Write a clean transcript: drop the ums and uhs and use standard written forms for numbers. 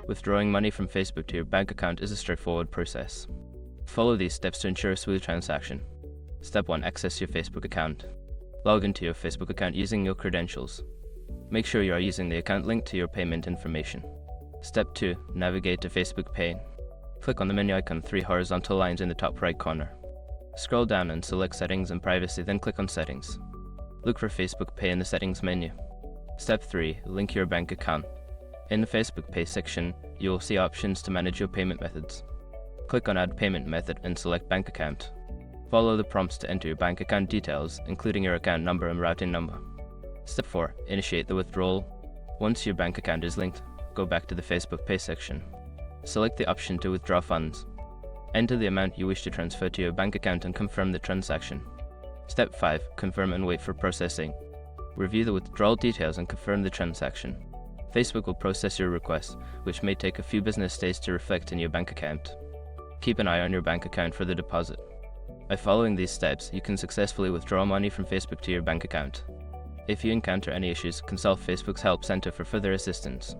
Withdrawing money from Facebook to your bank account is a straightforward process. Follow these steps to ensure a smooth transaction. Step 1. Access your Facebook account. Log into your Facebook account using your credentials. Make sure you are using the account linked to your payment information. Step 2. Navigate to Facebook Pay. Click on the menu icon 3 horizontal lines in the top right corner. Scroll down and select Settings and Privacy, then click on Settings. Look for Facebook Pay in the Settings menu. Step 3. Link your bank account. In the Facebook Pay section, you will see options to manage your payment methods. Click on Add Payment Method and select Bank Account. Follow the prompts to enter your bank account details, including your account number and routing number. Step 4. Initiate the withdrawal. Once your bank account is linked, go back to the Facebook Pay section. Select the option to withdraw funds. Enter the amount you wish to transfer to your bank account and confirm the transaction. Step 5. Confirm and wait for processing. Review the withdrawal details and confirm the transaction. Facebook will process your request, which may take a few business days to reflect in your bank account. Keep an eye on your bank account for the deposit. By following these steps, you can successfully withdraw money from Facebook to your bank account. If you encounter any issues, consult Facebook's Help Center for further assistance.